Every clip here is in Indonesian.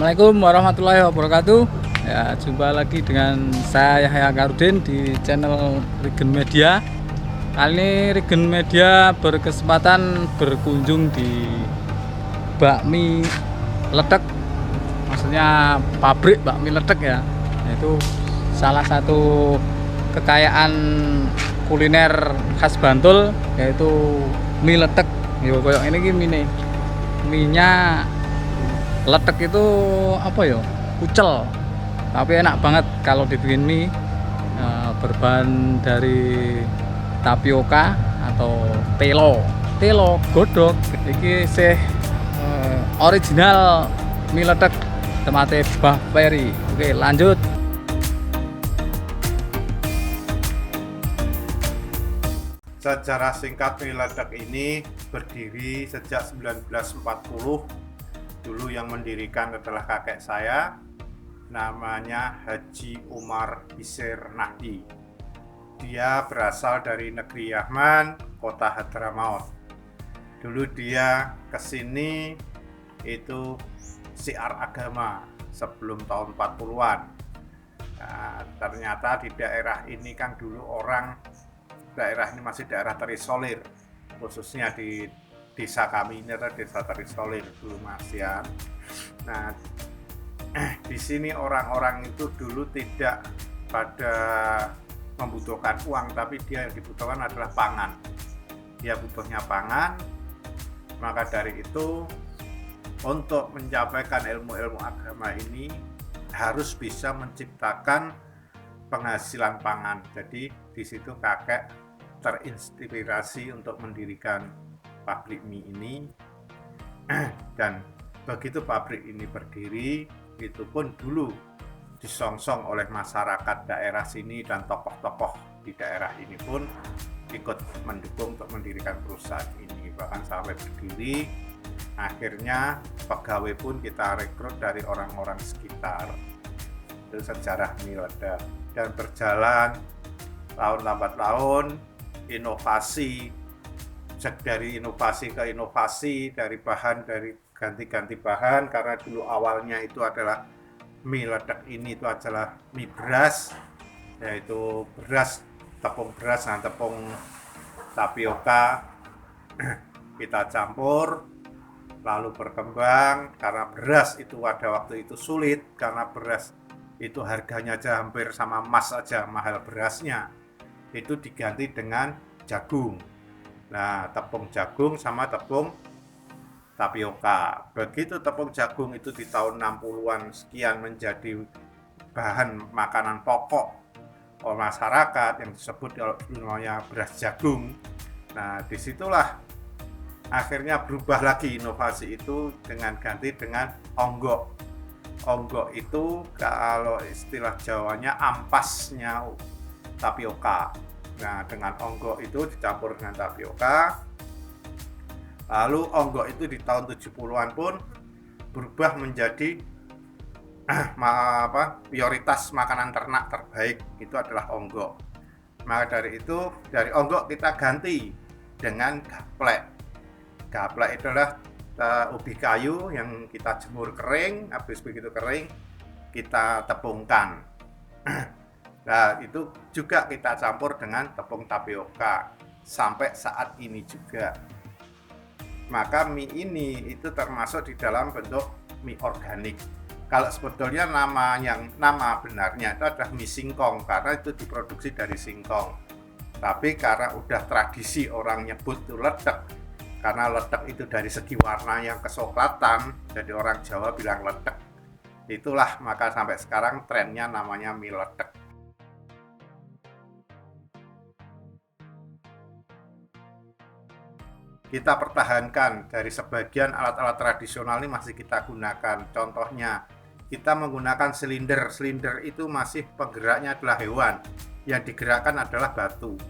Assalamualaikum warahmatullahi wabarakatuh. Ya, jumpa lagi dengan saya Yahya Karudin di channel Regen Media. Kali ini Regen Media berkesempatan berkunjung di bakmi Ledek. Maksudnya pabrik bakmi Ledek ya. Itu salah satu kekayaan kuliner khas Bantul, yaitu mie Ledek. Yo koyo ini ki mie-nya Ledek itu apa ya, kucel tapi enak banget kalau dibikin mie. Berbahan dari tapioka atau telo godok. Iki sih original mie Ledek tempatnya Mbah Ferry. Oke, lanjut. Sejarah singkat mie Ledek ini berdiri sejak 1940. Dulu yang mendirikan adalah kakek saya, namanya Haji Umar Bisir Nahdi. Dia berasal dari negeri Yaman, kota Hadramaut. Dulu dia kesini itu syiar agama sebelum tahun 40-an. Nah, ternyata di daerah ini kan dulu daerah ini masih daerah terisolir, khususnya di desa kami ini adalah desa terisolir dulu Mas ya. Nah, di sini orang-orang itu dulu tidak pada membutuhkan uang, tapi dia yang dibutuhkan adalah pangan. Dia butuhnya pangan, maka dari itu untuk menyampaikan ilmu-ilmu agama ini harus bisa menciptakan penghasilan pangan. Jadi di situ kakek terinspirasi untuk mendirikan pabrik mie ini. Dan begitu pabrik ini berdiri, itu pun dulu disongsong oleh masyarakat daerah sini, dan tokoh-tokoh di daerah ini pun ikut mendukung untuk mendirikan perusahaan ini. Bahkan sampai berdiri, akhirnya pegawai pun kita rekrut dari orang-orang sekitar. Itu sejarah mie Ledek. Dan berjalan tahun lambat tahun, dari inovasi ke inovasi, dari ganti-ganti bahan, karena dulu awalnya itu adalah mie Ledek ini itu adalah mie beras, yaitu tepung beras dan tepung tapioka kita campur, lalu berkembang karena beras itu pada waktu itu sulit, karena beras itu harganya aja hampir sama emas aja mahal berasnya, itu diganti dengan jagung. Nah, tepung jagung sama tepung tapioka. Begitu tepung jagung itu di tahun 60-an sekian menjadi bahan makanan pokok oleh masyarakat yang disebut namanya beras jagung. Nah, disitulah akhirnya berubah lagi inovasi itu dengan ganti dengan onggok. Onggok itu kalau istilah Jawanya ampasnya tapioka. Nah, dengan onggok itu dicampur dengan tapioka. Lalu onggok itu di tahun 70-an pun berubah menjadi prioritas makanan ternak terbaik, itu adalah onggok. Maka dari itu, dari onggok kita ganti dengan gaplek. Gaplek itu adalah ubi kayu yang kita jemur kering, habis begitu kering kita tepungkan. Nah, itu juga kita campur dengan tepung tapioka sampai saat ini juga. Maka mie ini itu termasuk di dalam bentuk mie organik. Kalau sebetulnya nama benarnya itu adalah mie singkong, karena itu diproduksi dari singkong. Tapi karena udah tradisi orang nyebut itu Ledek, karena Ledek itu dari segi warna yang kecoklatan, jadi orang Jawa bilang Ledek. Itulah maka sampai sekarang trennya namanya mie Ledek. Kita pertahankan, dari sebagian alat-alat tradisional ini masih kita gunakan. Contohnya, kita menggunakan silinder. Silinder itu masih penggeraknya adalah hewan, yang digerakkan adalah batu.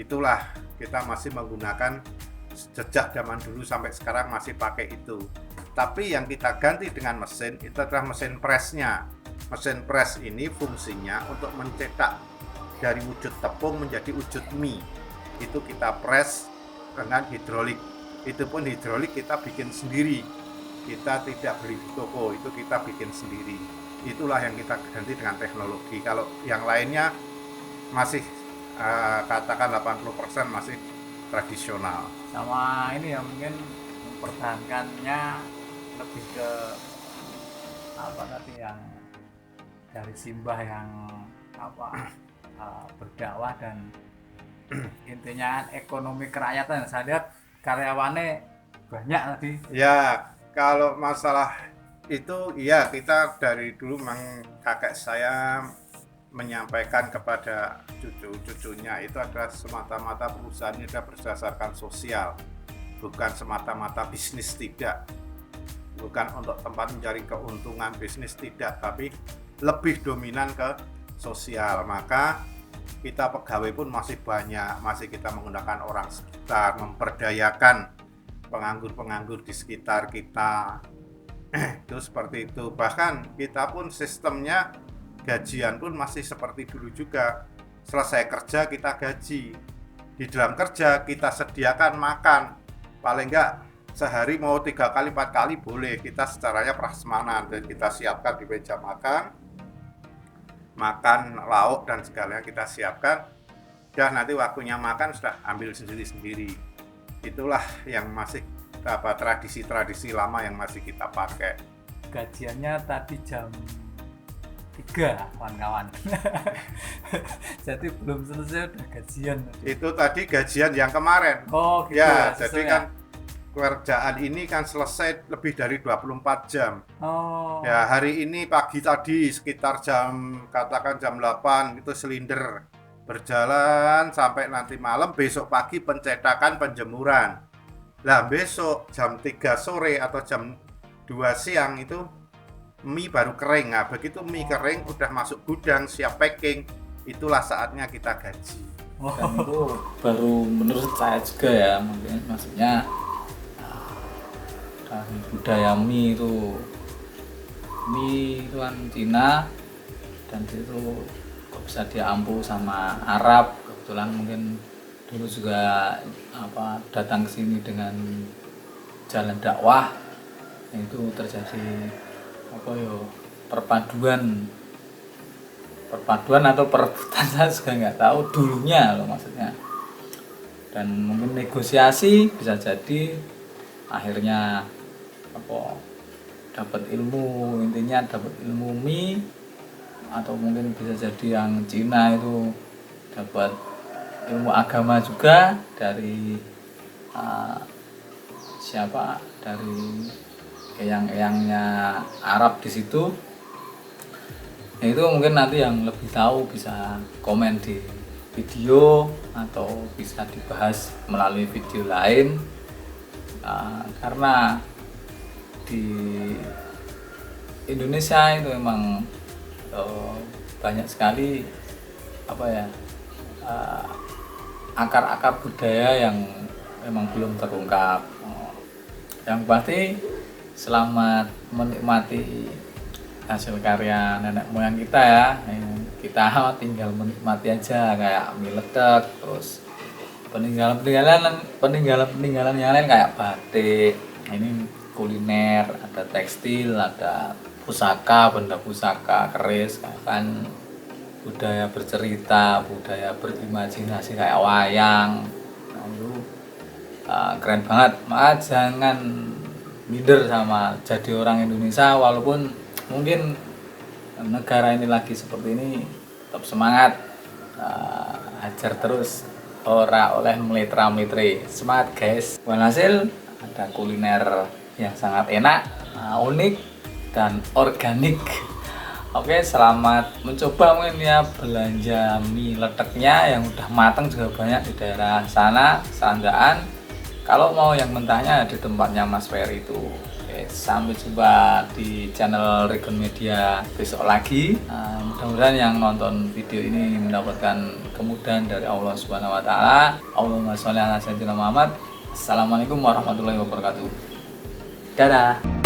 Itulah kita masih menggunakan sejak zaman dulu sampai sekarang masih pakai itu. Tapi yang kita ganti dengan mesin itu adalah mesin presnya. Mesin pres ini fungsinya untuk mencetak dari wujud tepung menjadi wujud mie. Itu kita pres dengan hidrolik. Itu pun hidrolik kita bikin sendiri. Kita tidak beli di toko, itu kita bikin sendiri. Itulah yang kita ganti dengan teknologi. Kalau yang lainnya masih katakan 80% masih tradisional. Sama ini ya mungkin mempertahankannya lebih ke apa tadi yang dari simbah yang apa berdakwah dan intinya ekonomi kerakyatan. Saya lihat karyawannya banyak tadi. Ya, kalau masalah itu iya, kita dari dulu memang kakek saya menyampaikan kepada cucu-cucunya itu adalah semata-mata perusahaan ini adalah berdasarkan sosial, bukan semata-mata bisnis, tidak, bukan untuk tempat mencari keuntungan bisnis, tidak, tapi lebih dominan ke sosial. Maka kita pegawai pun masih banyak, masih kita menggunakan orang sekitar, memperdayakan penganggur-penganggur di sekitar kita. Itu seperti itu. Bahkan kita pun sistemnya gajian pun masih seperti dulu juga. Selesai kerja kita gaji. Di dalam kerja kita sediakan makan. Paling enggak sehari mau 3 kali 4 kali boleh. Kita secaranya prasmanan dan kita siapkan di meja makan. Makan lauk dan segalanya kita siapkan. Dan nanti waktunya makan sudah ambil sendiri-sendiri. Itulah yang masih tradisi-tradisi lama yang masih kita pakai. Gajiannya tadi jam 3 kawan-kawan. Jadi belum selesai udah gajian. Itu tadi gajian yang kemarin. Oh gitu ya, ya, jadi kan kerjaan ini kan selesai lebih dari 24 jam. Oh. Ya, hari ini pagi tadi sekitar katakan jam 8 itu silinder berjalan sampai nanti malam, besok pagi pencetakan penjemuran. Lah besok jam 3 sore atau jam 2 siang itu mie baru kering. Nah, begitu mie kering udah masuk gudang siap packing, itulah saatnya kita gaji. Dan itu baru menurut saya juga ya, mungkin maksudnya dari budaya mie itu kan Cina dan itu kok bisa diampu sama Arab. Kebetulan mungkin dulu juga datang ke sini dengan jalan dakwah, itu terjadi perpaduan atau perebutan, saya juga nggak tahu dulunya loh maksudnya. Dan mungkin negosiasi bisa jadi akhirnya dapat ilmu, intinya dapat ilmu mie, atau mungkin bisa jadi yang Cina itu dapat ilmu agama juga dari dari eyang-eyangnya Arab di situ. Itu mungkin nanti yang lebih tahu bisa komen di video atau bisa dibahas melalui video lain. Karena di Indonesia itu memang banyak sekali akar-akar budaya yang memang belum terungkap. Yang pasti selamat menikmati hasil karya nenek moyang kita ya. Kita tinggal menikmati aja, kayak mie letek, terus peninggalan yang lain kayak batik. Ini kuliner, ada tekstil, ada pusaka, benda pusaka, keris, kan budaya bercerita, budaya berimajinasi kayak wayang. Nah, itu keren banget. Maka jangan minder sama jadi orang Indonesia, walaupun mungkin negara ini lagi seperti ini, tetap semangat, ajar terus, ora oleh meletra-meletre. Semangat guys. Walhasil ada kuliner yang sangat enak, unik dan organik. Oke, selamat mencoba mungkin ya belanja mie leteknya yang udah matang juga banyak di daerah sana, Sandaan. Kalau mau yang mentahnya di tempatnya Mas Ferry itu. Oke, sampai jumpa di channel Regon Media besok lagi. Mudah-mudahan yang nonton video ini mendapatkan kemudahan dari Allah Subhanahu wa taala. Allahumma sholli ala sayyidina Muhammad. Assalamualaikum warahmatullahi wabarakatuh. Dadah.